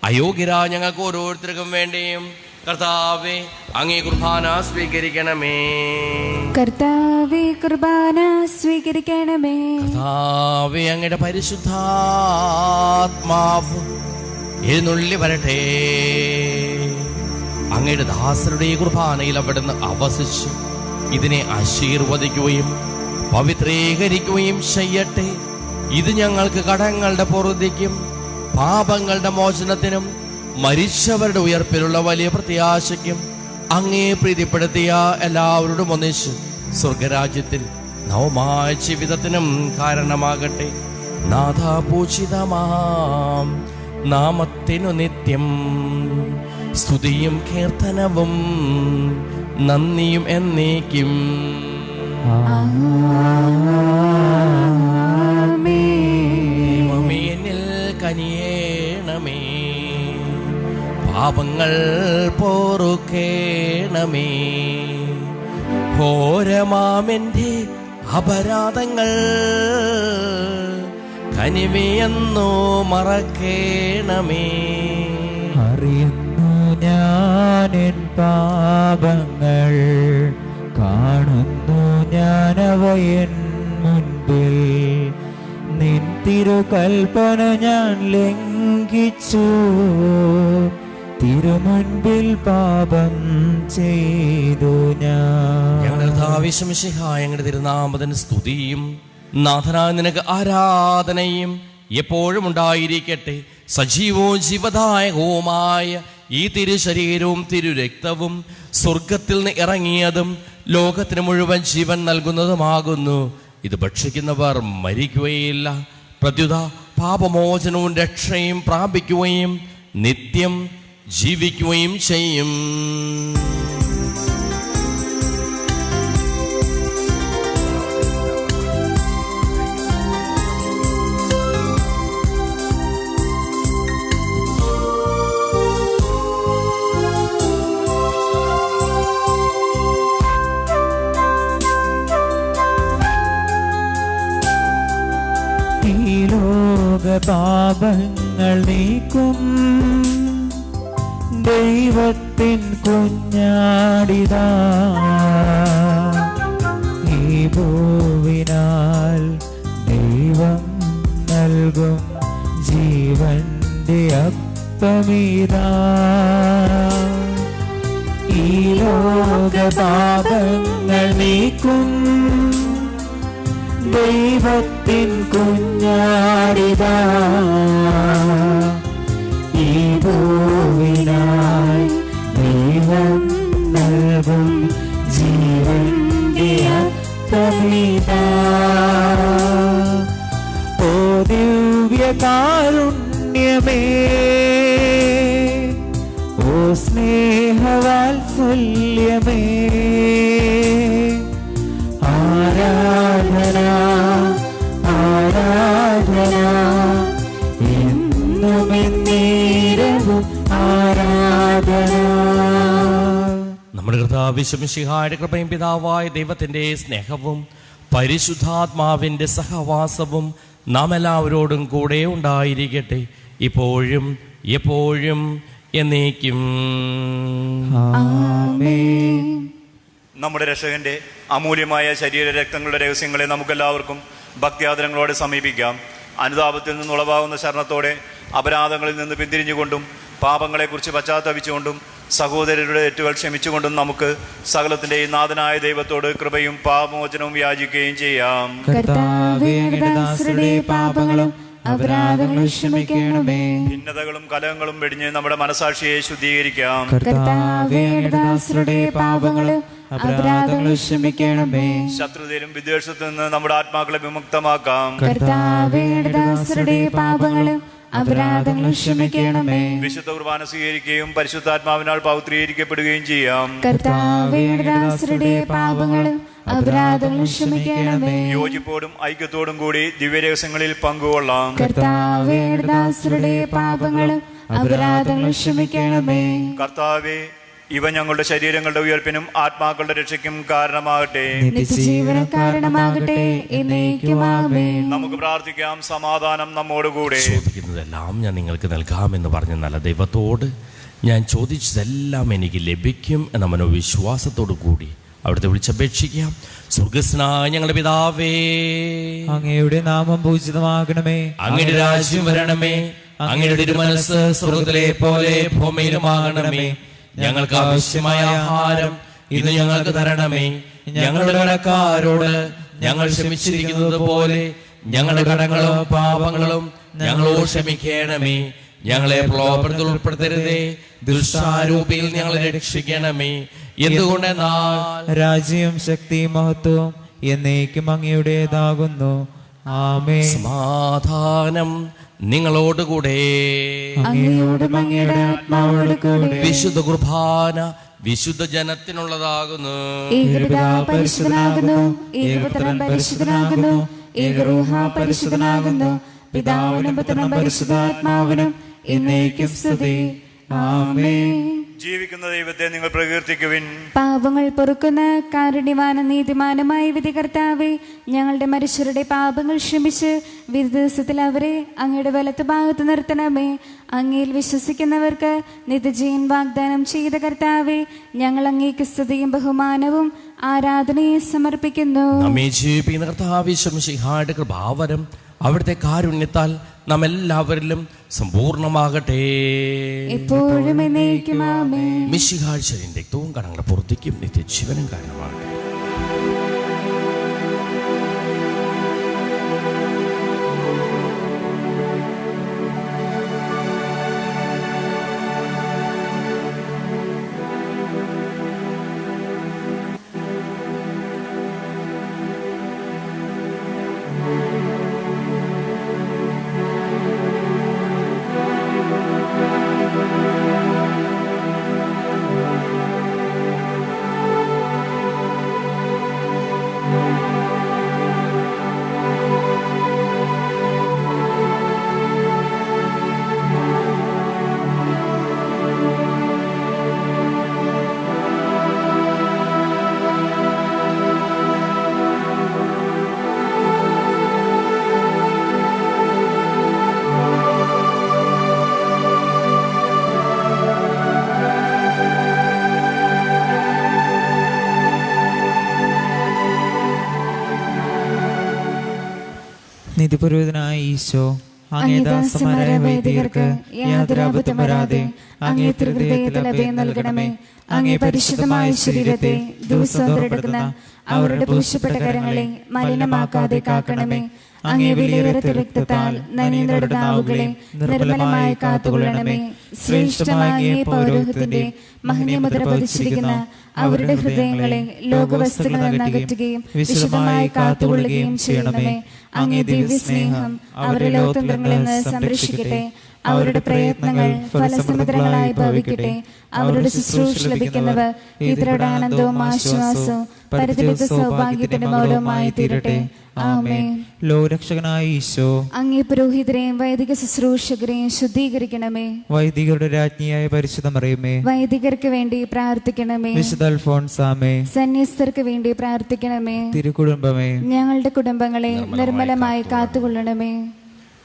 B: അയോഗ്യരായ ഞങ്ങൾക്ക് ഓരോരുത്തർക്കും വേണ്ടിയും കർത്താവേ അങ്ങേ കുർബാന സ്വീകരിക്കണമേ.
E: കർത്താവേ കുർബാന സ്വീകരിക്കണമേ.
B: കർത്താവേ അങ്ങയുടെ പരിശുദ്ധാത്മാവ് എഴുന്നള്ളി വരട്ടെ. അങ്ങയുടെ ദാസരുടെ ഈ കുർബാനയിൽ അവിടുന്ന് അവസിച്ച് ഇതിനെ ആശീർവദിക്കുകയും പവിത്രീകരിക്കുകയും ചെയ്യട്ടെ. ഇത് ഞങ്ങൾക്ക് കടങ്ങളുടെ പൊറുതിക്കും പാപങ്ങളുടെ മോചനത്തിനും മരിച്ചവരുടെ ഉയർപ്പിലുള്ള വലിയ പ്രത്യാശയ്ക്കും അങ്ങേ പ്രീതിപ്പെടുത്തിയ എല്ലാവരോടും ഒന്നിച്ച് സ്വർഗരാജ്യത്തിൽ നവമായ ജീവിതത്തിനും കാരണമാകട്ടെ. നാഥാപൂജിതമാം നാമത്തിനു നിത്യം സ്തുതിയും കീർത്തനവും നന്ദിയും എന്നേക്കും. എന്നിൽ കനിയേണമേ, പാപങ്ങൾ പൊറുക്കേണമേ. ഘോരമാമെൻ്റെ അപരാധങ്ങൾ കനിവയെന്നു മറക്കേണമേ.
A: അറിയുന്നു ഞാനെൻ പാപങ്ങൾ, കാണുന്നു ഞാനവയൻ മുൻപിൽ. നിൻ തിരുകൽപ്പന ഞാൻ ലംഘിച്ചു, തിരുമുൻപിൽ പാപം ചെയ്തു ഞാൻ.
B: ഞങ്ങളുടെ ആവശ്യമിശിഹായ ഞങ്ങളുടെ തിരുനാമത്തിന് സ്തുതിയും നാഥനായ നിനക്ക് ആരാധനയും എപ്പോഴും ഉണ്ടായിരിക്കട്ടെ. സജീവവും ജീവദായകവുമായ ഈ തിരുശരീരവും തിരുരക്തവും സ്വർഗത്തിൽ നിന്ന് ഇറങ്ങിയതും ലോകത്തിന് മുഴുവൻ ജീവൻ നൽകുന്നതുമാകുന്നു. ഇത് ഭക്ഷിക്കുന്നവർ മരിക്കുകയില്ല, പ്രത്യുത പാപമോചനവും രക്ഷയും പ്രാപിക്കുകയും നിത്യം ജീവിക്കുകയും ചെയ്യും.
A: പാപങ്ങൾ നീക്കും ദൈവത്തിൻ കുഞ്ഞാടിതാ, ഈ ഭൂവിനാൽ ദൈവം നൽകും ജീവന്റെ അപ്പമിതാ. ഈ ലോക പാപങ്ങൾ നീക്കും ദൈവത്തിൻ കുഞ്ഞാടിതാ, ഈ ഭൂവിനായി ദൈവം നൽകും ജീവന്റെ അപ്പമിതാ. കാരുണ്യമേ, ഓ സ്നേഹവാത്സല്യമേ, ആരാധന ആരാധന എന്നും എന്നേരവും ആരാധന.
B: നമ്മുടെ കർത്താവ് മിശിഹായുടെ കൃപയും പിതാവായ ദൈവത്തിൻ്റെ സ്നേഹവും പരിശുദ്ധാത്മാവിൻ്റെ സഹവാസവും നാം എല്ലാവരോടും കൂടെ ഉണ്ടായിരിക്കട്ടെ, ഇപ്പോഴും എപ്പോഴും എന്നേക്കും.
E: ആമേൻ.
D: നമ്മുടെ രക്ഷകന്റെ അമൂല്യമായ ശരീര രക്തങ്ങളുടെ രഹസ്യങ്ങളെ നമുക്കെല്ലാവർക്കും ഭക്തിയാദരങ്ങളോടെ സമീപിക്കാം. അനുതാപത്തിൽ നിന്നുളവാകുന്ന ശരണത്തോടെ അപരാധങ്ങളിൽ നിന്ന് പിന്തിരിഞ്ഞുകൊണ്ടും പാപങ്ങളെക്കുറിച്ച് പശ്ചാത്തപിച്ചുകൊണ്ടും സഹോദരരുടെ തെറ്റുകൾ ക്ഷമിച്ചുകൊണ്ടും നമുക്ക് സകലത്തിൻ്റെയും നാഥനായ ദൈവത്തോട് കൃപയും പാപമോചനവും യാചിക്കുകയും ചെയ്യാം.
E: കർത്താവേ, അങ്ങയുടെ ദാസരുടെ പാപങ്ങളും അപരാധങ്ങളും ക്ഷമിക്കണമേ.
D: ഭിന്നതകളും കലഹങ്ങളും വെടിഞ്ഞ് നമ്മുടെ മനസാക്ഷിയെ ശുദ്ധീകരിക്കാം.
E: കർത്താവേ, അങ്ങയുടെ ദാസരുടെ പാപങ്ങളും അപരാധങ്ങളും ക്ഷമിക്കണമേ.
D: ശത്രുതയിലും വിദ്വേഷത്തിൽ നിന്ന് നമ്മുടെ ആത്മാക്കളെ വിമുക്തമാക്കാം.
E: കർത്താവേ, അങ്ങയുടെ ദാസരുടെ പാപങ്ങളും അപരാധങ്ങളും ക്ഷമിക്കണമേ.
D: വിശുദ്ധ കുർബാന സ്വീകരിക്കുകയും പരിശുദ്ധാത്മാവിനാൽ പൗത്രീകരിക്കപ്പെടുകയും ചെയ്യാം.
E: കർത്താവേ, അങ്ങയുടെ ദാസരുടെ പാപങ്ങളും അപരാധങ്ങളും ക്ഷമിക്കണമേ.
D: യോജിപ്പോടും ഐക്യത്തോടും കൂടി ദിവ്യരഹസ്യങ്ങളിൽ പങ്കുകൊള്ളാം.
E: കർത്താവേ, അങ്ങയുടെ ദാസരുടെ പാപങ്ങളും അപരാധങ്ങളും ക്ഷമിക്കണമേ.
D: കർത്താവേ, ഇവ ഞങ്ങളുടെ ശരീരങ്ങളുടെ ഉയർപ്പിനും ആത്മാക്കളുടെ രക്ഷയ്ക്കും കാരണമാകട്ടെ.
E: നിത്യജീവന് കാരണമാകട്ടെ. എന്നേക്കും ആമേൻ.
D: നമുക്ക് പ്രാർത്ഥിക്കാം. സമാധാനം നമ്മോടുകൂടെ.
B: ചോദിക്കുന്നതെല്ലാം ഞാൻ നിങ്ങൾക്ക് നൽകാമെന്ന് പറഞ്ഞ നല്ല ദൈവത്തോട് ഞാൻ ചോദിച്ചതെല്ലാം എനിക്ക് ലഭിക്കും എന്ന മനോവിശ്വാസത്തോടു കൂടി അവിടുത്തെ വിളിച്ചപേക്ഷിക്കാം. സ്വർഗസ്നായ ഞങ്ങളുടെ പിതാവേ,
A: അങ്ങയുടെ നാമം പൂജിതമാകണമേ,
B: അങ്ങയുടെ രാജ്യം വരണമേ, അങ്ങയുടെ തിരുമനസ്സ് സ്വർഗത്തിലെ പോലെ ഭൂമിയിലുമാകണമേ. ഞങ്ങൾക്ക് ആവശ്യമായ ആഹാരം ഇന്ന് ഞങ്ങൾക്ക് തരണമേ. ഞങ്ങളുടെ കടക്കാരോട് ഞങ്ങൾ ക്ഷമിച്ചിരിക്കുന്നത് പോലെ ഞങ്ങളുടെ കടങ്ങളും പാപങ്ങളും ഞങ്ങളോട് ക്ഷമിക്കണമേ. ഞങ്ങളെ പ്രലോഭനത്തിൽ ഉൾപ്പെടുത്തരുതേ, ദുഷ്ടാരൂപിയിൽ ഞങ്ങളെ രക്ഷിക്കണമേ. എന്തുകൊണ്ടെന്നാൽ
A: രാജ്യവും ശക്തിയും മഹത്വവും എന്നേക്കും അങ്ങയുടേതാകുന്നു. ആമേൻ.
B: സമാധാനം നിങ്ങളോടുകൂടെ.
E: അങ്ങയോടും അങ്ങയുടെ ആത്മാവോടും കൂടെ.
B: വിശുദ്ധ കുർബാന വിശുദ്ധ ജനത്തിനുള്ളതാകുന്നു.
E: ഏകപിതാവ് പരിശുദ്ധനാകുന്നു, ഏകപുത്രൻ പരിശുദ്ധനാകുന്നു, ഏകറൂഹ പരിശുദ്ധനാകുന്നു. പിതാവിനും പുത്രനും പരിശുദ്ധാത്മാവിനും എന്നേക്കും സ്തുതി. ആമേൻ.
D: ജീവിക്കുന്ന ദൈവത്തെ നിങ്ങൾ പ്രകീർത്തിക്കുവിൻ.
E: പാപങ്ങൾ പൊറുക്കുന്ന കാരുണ്യവാനും നീതിമാനുമായ വിധികർത്താവേ, ഞങ്ങളുടെ മനുഷ്യരുടെ പാപങ്ങൾ ക്ഷമിച്ച് വിധി ദിവസത്തിൽ അവരെ അങ്ങയുടെ വലത്ത് ഭാഗത്ത് നിർത്തണമേ. അങ്ങയിൽ വിശ്വസിക്കുന്നവർക്ക് നിത്യജീവൻ വാഗ്ദാനം ചെയ്ത കർത്താവേ, ഞങ്ങൾ അങ്ങേക്ക് സ്തുതിയും ബഹുമാനവും ആരാധനയും സമർപ്പിക്കുന്നു.
B: നമ്മെ ജീവിപ്പിക്കുന്ന കർത്താവേ, മിശിഹായുടെ കൃപാവരം അവിടുത്തെ കാരുണ്യത്താൽ നാം എല്ലാവരിലും സമ്പൂർണ്ണമാകട്ടെ.
E: എപ്പോഴും എന്നേക്കും ആമേൻ.
B: മിശിഹായുടെ ശരീരം രക്തവും കടങ്ങളുടെ പുറത്തേക്കും നിത്യജീവനും കാരണമാകട്ടെ.
A: നിധിപുരോഹിതനായ ഈശോ, അങ്ങേ ദാസന്മാരായ വൈദികർക്ക് യാതൊരു അബദ്ധം വരാതെ അങ്ങേ ഹൃദയത്തിൽ അഭയം നൽകണമേ. അങ്ങേ പരിശുദ്ധമായ ശരീരത്തെ ദിവസം എടുക്കുന്ന അവരുടെ പൂശപ്പെട്ട കരങ്ങളെ മലിനമാക്കാതെ കാക്കണമേ. അങ്ങേ വിലയേറിയ രക്തത്താൽ നനീന്ദ്രയുടെ നാവുകളെ നിർമ്മലമായി കാത്തുകൊള്ളണമേ.
E: ശ്രേഷ്ഠമായ പൗരോഹിത്യത്തിന്റെ മഹനീയമുദ്ര പതിച്ചിരിക്കുന്ന അവരുടെ ഹൃദയങ്ങളെ ലോകവസ്തുക്കളിൽ നിന്ന് അകറ്റുകയും വിശുദ്ധമായി കാത്തുകൊള്ളുകയും ചെയ്യണമേ. അങ്ങേ ദിവ്യസ്നേഹം അവരുടെ ലോകതന്ത്രങ്ങളിൽ നിന്ന് സംരക്ഷിക്കട്ടെ. അവരുടെ പ്രയത്നങ്ങൾ ഫലസമൃദ്ധങ്ങളായി ഭവിക്കട്ടെ. അവരുടെ ശുശ്രൂഷ ലഭിക്കുന്നവർ ഇതരുടെ ആനന്ദവും ആശ്വാസവും പരിതപിത സൗഭാഗ്യത്തിന്റെ മൗഢവുമായി തീരട്ടെ. ആമേൻ.
A: ലോകരക്ഷകനായ ഈശോ,
E: അങ്ങേ പുരോഹിതരെയും വൈദിക ശുശ്രൂഷകരെയും ശുദ്ധീകരിക്കണമേ.
A: വൈദികരുടെ രാജ്ഞിയായ പരിശുദ്ധ മറിയമേ,
E: വൈദികർക്ക് വേണ്ടി പ്രാർത്ഥിക്കണമേ.
A: വിശുദ്ധ അൽഫോൻസാമേ,
E: സന്യസ്തർക്ക് വേണ്ടി പ്രാർത്ഥിക്കണമേ.
A: തിരുക്കുടുംബമേ,
E: ഞങ്ങളുടെ കുടുംബങ്ങളെ നിർമ്മലമായി കാത്തുകൊള്ളണമേ.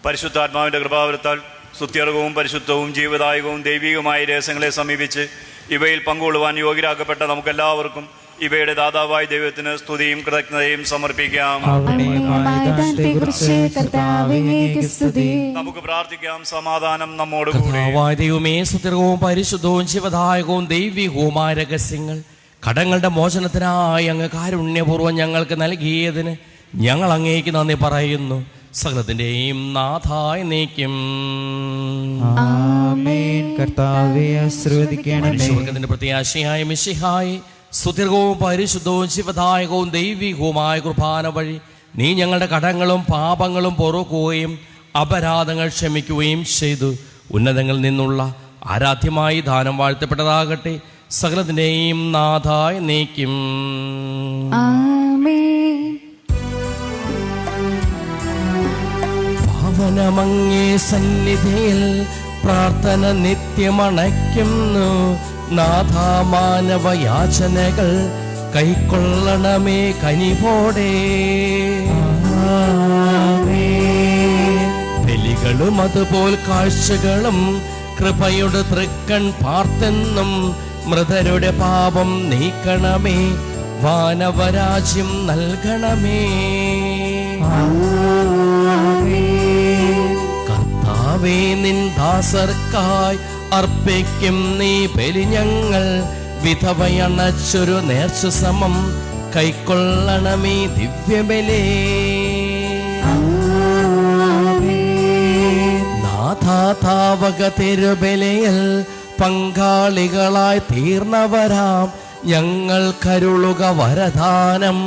D: പരിശുദ്ധാത്മാവിന്റെ കൃപാവരത്താൽ സ്തുത്യർഹവും പരിശുദ്ധവും ജീവദായകവും ദൈവികമായ രഹസ്യങ്ങളെ സമീപിച്ച് ഇവയിൽ പങ്കുകൊള്ളുവാൻ യോഗ്യരാക്കപ്പെട്ട നമുക്കെല്ലാവർക്കും ഇവയുടെ ദാതാവായ ദൈവത്തിന് സ്തുതിയും കൃതജ്ഞതയും സമർപ്പിക്കാം. നമുക്ക് പ്രാർത്ഥിക്കാം. സമാധാനം നമ്മോടുകൂടി.
B: ദൈവമേ, സ്തുത്യർഹവും പരിശുദ്ധവും ജീവദായകവും ദൈവികവുമായ രഹസ്യങ്ങൾ കടങ്ങളുടെ മോചനത്തിനായി അങ്ങ് കാരുണ്യപൂർവ്വം ഞങ്ങൾക്ക് നൽകിയതിന് ഞങ്ങൾ അങ്ങേക്ക് നന്ദി പറയുന്നു. സകലത്തിന്റെയും നാഥായ നീക്കും.
A: ആമേൻ. കർത്താവേ ആശീർവദിക്കണമേ.
B: സ്വർഗ്ഗത്തിന്റെ പ്രത്യാശയായ മിശിഹായെ, സുദീർഘവും പരിശുദ്ധവും ജീവദായകവും ദൈവികവുമായ കുർബാന വഴി നീ ഞങ്ങളുടെ കടങ്ങളും പാപങ്ങളും പൊറുക്കുകയും അപരാധങ്ങൾ ക്ഷമിക്കുകയും ചെയ്തു. ഉന്നതങ്ങളിൽ നിന്നുള്ള ആരാധ്യമായി ദാനം വാഴ്ത്തപ്പെട്ടതാകട്ടെ. സകലത്തിന്റെയും നാഥായ നീക്കും. പാവനമങ്ങേ സന്നിധിയിൽ പ്രാർത്ഥന നിത്യമണയ്ക്കുന്നു. നാഥാമാനവയാചനകൾ കൈക്കൊള്ളണമേ കനിവോടെ. ബലികളും അതുപോൽ കാഴ്ചകളും കൃപയുടെ തൃക്കൺ പാർത്തെന്നും മൃതരുടെ പാപം നീക്കണമേ. വാനവരാജ്യം നൽകണമേ. കർത്താവേ, നിൻ ദാസർക്കായി അർപ്പിക്കും നീ ബലി ഞങ്ങൾ. വിധവയണച്ചൊരു നേർച്ച സമം കൈക്കൊള്ളണമേ ദിവ്യബലേ. നാഥാതാവക തിരുബലിയിൽ പങ്കാളികളായി തീർന്നവരാം ഞങ്ങൾ കരുളുക വരദാനം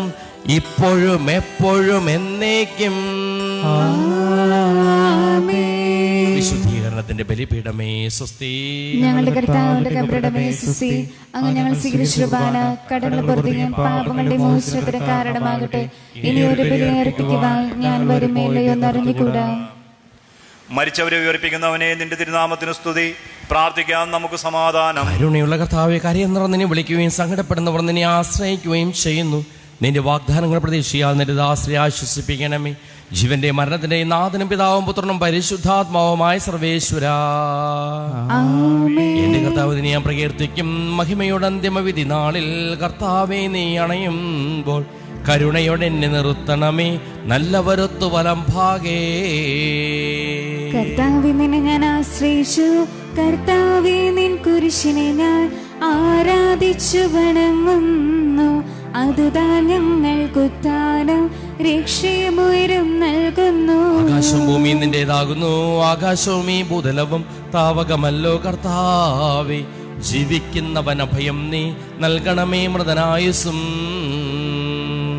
B: ഇപ്പോഴും എപ്പോഴും എന്നേക്കും. വിശുദ്ധീകരണത്തിന്റെ ബലിപീഠമേ സ്വസ്തി.
E: ഞങ്ങളുടെ കർത്താവിന്റെ കബറിടമേ സ്വസ്തി. അങ്ങ് ഞങ്ങൾ സ്വീകരിച്ചുപാന കടങ്ങൾ പുറത്തേക്കും പാപങ്ങളുടെ മോചനത്തിന് കാരണമാകട്ടെ. ഇനി ഒരു ബലി അർപ്പിക്കുവാൻ ഞാൻ വരുമേലയോ എന്നറിഞ്ഞുകൂടാ.
D: മരിച്ചവരെ ഉയർപ്പിക്കുന്നവനെ, നിന്റെ തിരുനാമത്തിന് സ്തുതി. പ്രാർത്ഥിക്കാം. നമുക്ക് സമാധാനം.
B: കരുണയുള്ള കർത്താവേ, കരയുന്നവർ നിന്നെ വിളിക്കുകയും സങ്കടപ്പെടുന്നവർ നിന്നെ ആശ്രയിക്കുകയും ചെയ്യുന്നു. നിന്റെ വാഗ്ദാനങ്ങൾ പ്രതീക്ഷയാൽ നിന്റെ ദാസരെ ആശ്വസിപ്പിക്കണമേ. ജീവന്റെ മരണത്തിന്റെ നാഥനും പിതാവും പുത്രനും പരിശുദ്ധാത്മാവുമായ സർവേശ്വരാ, എന്റെ കർത്താവ് ഞാൻ പ്രകീർത്തിക്കും. മഹിമയുടെ അന്തിമവിധി നാളിൽ കർത്താവേ, നീ അണയുമ്പോൾ കരുണയോടെ എന്നെ നിർത്തണമേ. നല്ലവരൊത്തു വലം ഭാഗേ.
E: കർത്താവേ, നിന്നെ ഞാൻ ആശ്രയിച്ചു. കർത്താവേ, നിൻ കുരിശിനെ ഞാൻ ആരാധിച്ചു വണങ്ങുന്നു. അതുതാൻ ഞങ്ങൾക്കുത്താനം രക്ഷയുമുയരും നൽകുന്നു.
B: ആകാശവും ഭൂമി നിന്റേതാകുന്നു. ആകാശവും ഈ ഭൂതലവും താവകമല്ലോ കർത്താവേ. ജീവിക്കുന്നവൻ അഭയം നീ നൽകണമേ മൃതനായുസും.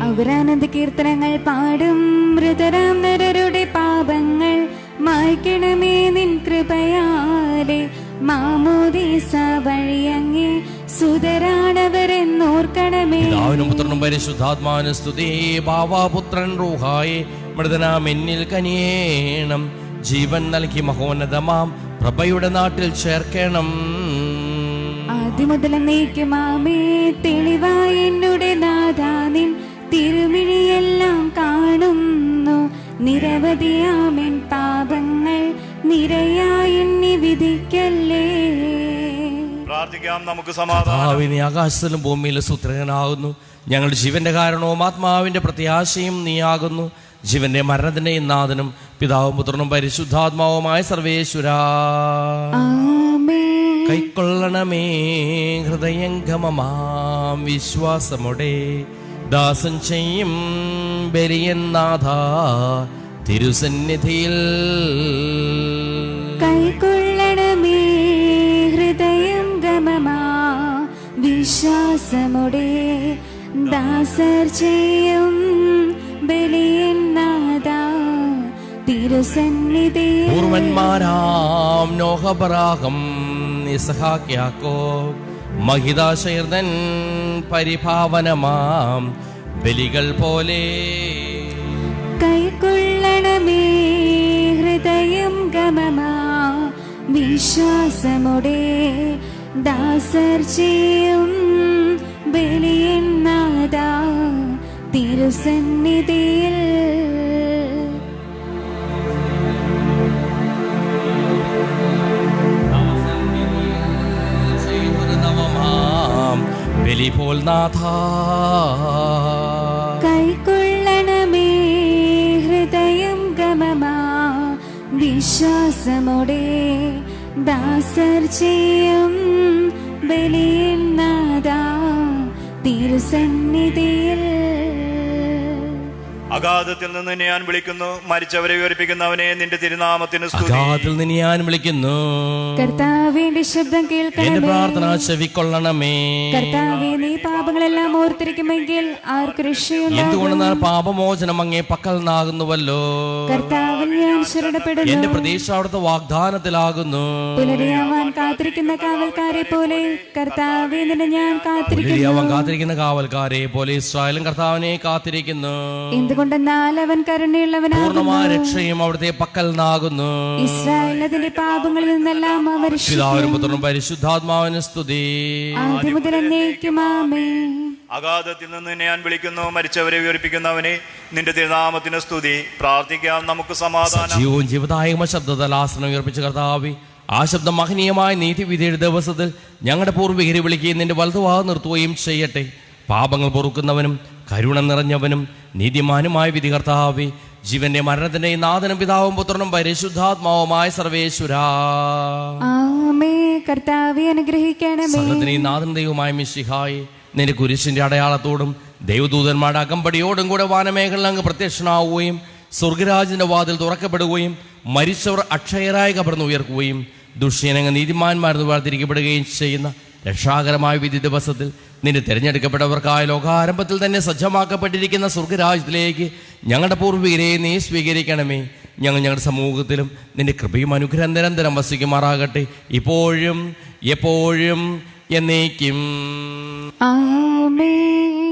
E: അവരാനന്ദ കീർത്തനങ്ങൾ പാടും. മൃതരാം നരരുടെ പാപങ്ങൾ മായ്ക്കണമേ നിൻ കൃപയാലെ. മാമോദീസ വഴിയങ്ങേ സുതരാണവരെന്നോർക്കണമേ.
B: പിതാവിനും പുത്രനും പരിശുദ്ധാത്മാവിനും സ്തുതി. ബാവാപുത്രൻ റൂഹായെ മൃതനാം എന്നിൽ കനിയേണം. ജീവൻ നൽകി മഹോന്നതമാം പ്രഭയുടെ നാട്ടിൽ ചേർക്കണം.
E: ആദ്യമുതൽ എന്നേക്കുമാമേ. തെളിവായ എന്നുടെ നാഥാ, നിൻ തിരുമിഴിയെല്ലാം കാണുന്നു. നിരവധിയാമെൻ പാപങ്ങൾ നിരയായി എന്നെ വിധിക്കല്ലേ.
D: പ്രാർത്ഥിക്കാം. നമുക്ക് സമാധാനം.
B: ആകാശത്തിലും ഭൂമിയിലും സൂത്രകനാകുന്നു. ഞങ്ങളുടെ ജീവന്റെ കാരണവും ആത്മാവിന്റെ പ്രത്യാശയും നീയാകുന്നു. ജീവന്റെ മരണത്തിന്റെയും നാഥനും പിതാവും പുത്രനും പരിശുദ്ധാത്മാവുമായ സർവേശ്വരാ, കൈക്കൊള്ളണമേ ഹൃദയംഗമമാം വിശ്വാസമുടെ ദാസൻ ചെയ്യും ബലിയന്നാഥ തിരുസന്നിധിയിൽ.
E: കൈക്കൊള്ളണമേ വിശ്വാസമുടെ ദാസർ ചെയ്യും ബലിയൻ നാഥാ തിരുസന്നിധിയിൽ.
B: പൂർവന്മാരാം നോഹബറാഹം ഇസ്ഹാക്ക് യാക്കോബ് മഹിതാശീർദൻ പരിഭാവനമാം ബലികൾ പോലെ
E: കൈക്കൊള്ളണമേ ഹൃദയം ഗമമാ വിശ്വാസമുടെ ദാസർ ചെയ്യും ബലിയൻ നാഥാ തിരുസന്നിധിയിൽ.
B: ബലി പോൽ നാഥ
E: കൈക്കൊള്ളണമേ ഹൃദയം ഗമമാ വിശ്വാസമുടെ ദാസർ ചെയ്യും ബലിയൻ നാഥാ തിരുസന്നിധിയിൽ.
D: അഗാധത്തിൽ നിന്ന് ഞാൻ വിളിക്കുന്നു, മരിച്ചവരെ ഉയർപ്പിക്കുന്നവനെ നിന്റെ തിരുനാമത്തിന് സ്തുതി.
B: അഗാധത്തിൽ നിന്ന് ഞാൻ വിളിക്കുന്നു,
E: കർത്താവേ എന്റെ ശബ്ദം
B: എന്റെ
E: കേൾക്കണമേ.
B: പ്രാർത്ഥന ചെവിക്കൊള്ളണമേ.
E: കർത്താവേ നീ പാപങ്ങളെല്ലാം ഓർത്തിരിക്കുമെങ്കിൽ ആർക്ക് രക്ഷയുണ്ടാകും?
B: എന്തുകൊണ്ടെന്നാൽ പാപമോചനം അങ്ങേ പക്കൽ നിന്നാകുന്നുവല്ലോ.
E: കർത്താവിൽ ഞാൻ ശരണപ്പെടുന്നു.
B: എന്റെ പ്രതീക്ഷ അവിടുത്തെ വാഗ്ദാനത്തിലാകുന്നു.
E: പുലരിയാവാൻ കാത്തിരിക്കുന്ന കാവൽക്കാരെ പോലെ കർത്താവേ നിന്നെ ഞാൻ കാത്തിരിക്കുന്നു.
B: അവൻ കാത്തിരിക്കുന്ന കാവൽക്കാരെ പോലെ ഇസ്രായേലും കർത്താവിനെ കാത്തിരിക്കുന്നു.
E: എന്തുകൊണ്ടെന്നാൽ അവൻ കരുണയുള്ളവനാകുന്നു.
B: പൂർണ്ണമായ രക്ഷയും അവിടുത്തെ പക്കൽ നിന്നാകുന്നു.
E: ഇസ്രായേൽ അതിന്റെ പാപങ്ങളിൽ നിന്നെല്ലാം അവർ
B: പിതാവിനും പുത്രനും പരിശുദ്ധാത്മാവിന് സ്തുതി.
E: ആദ്യം മുതൽ എന്നേക്കും ആമേൻ.
D: അഗാധത്തിൽ നിന്ന് ഞാൻ വിളിക്കുന്നു, മരിച്ചവരെ ഉയർപ്പിക്കുന്നവനെ നിന്റെ തിരുനാമത്തിന് സ്തുതി. പ്രാർത്ഥിക്കാം നമുക്ക് സമാധാനം.
B: ജീവവും ജീവദായകമായ ശബ്ദത്താൽ ആസനം ഉയർപ്പിച്ച കർത്താവേ, ആ ശബ്ദം മഹനീയമായ നീതിവിധിയുടെ ദിവസത്തിൽ ഞങ്ങളുടെ പൂർവികരെ വിളിക്കുകയും നിന്റെ വലതുഭാഗം നിർത്തുകയും ചെയ്യട്ടെ. പാപങ്ങൾ പൊറുക്കുന്നവനും കരുണ നിറഞ്ഞവനും നീതിമാനുമായ വിധി കർത്താവേ, ജീവന്റെ മരണത്തിന്റെ നാഥനും പിതാവും പുത്രനും പരിശുദ്ധാത്മാവുമായ സർവേശ്വരാ.
E: ആമേൻ. കർത്താവേ അനുഗ്രഹിക്കണമേ.
B: സകലത്തിനെയും നാഥൻ ദൈവമായ മിശിഹായേ, നിന്റെ കുരിശിന്റെ അടയാളത്തോടും ദൈവദൂതന്മാരുടെ അകമ്പടിയോടും കൂടെ വാനമേഖല അങ്ങ് പ്രത്യക്ഷനാവുകയും സ്വർഗരാജിന്റെ വാതിൽ തുറക്കപ്പെടുകയും മരിച്ചവർ അക്ഷയരായി കവർന്ന് ഉയർക്കുകയും ദുഷ്യനങ്ങ് നീതിമാന്മാരെന്ന് വേർതിരിക്കപ്പെടുകയും ചെയ്യുന്ന രക്ഷാകരമായ വിധി ദിവസത്തിൽ നിന്റെ തിരഞ്ഞെടുക്കപ്പെട്ടവർക്കായ ലോകാരംഭത്തിൽ തന്നെ സജ്ജമാക്കപ്പെട്ടിരിക്കുന്ന സ്വർഗരാജ്യത്തിലേക്ക് ഞങ്ങളുടെ പൂർവികരെ നീ സ്വീകരിക്കണമേ. ഞങ്ങളുടെ സമൂഹത്തിലും നിന്റെ കൃപയും അനുഗ്രഹം നിരന്തരം വസിക്കുമാറാകട്ടെ, ഇപ്പോഴും എപ്പോഴും എന്നേക്കും.
E: ആമേൻ.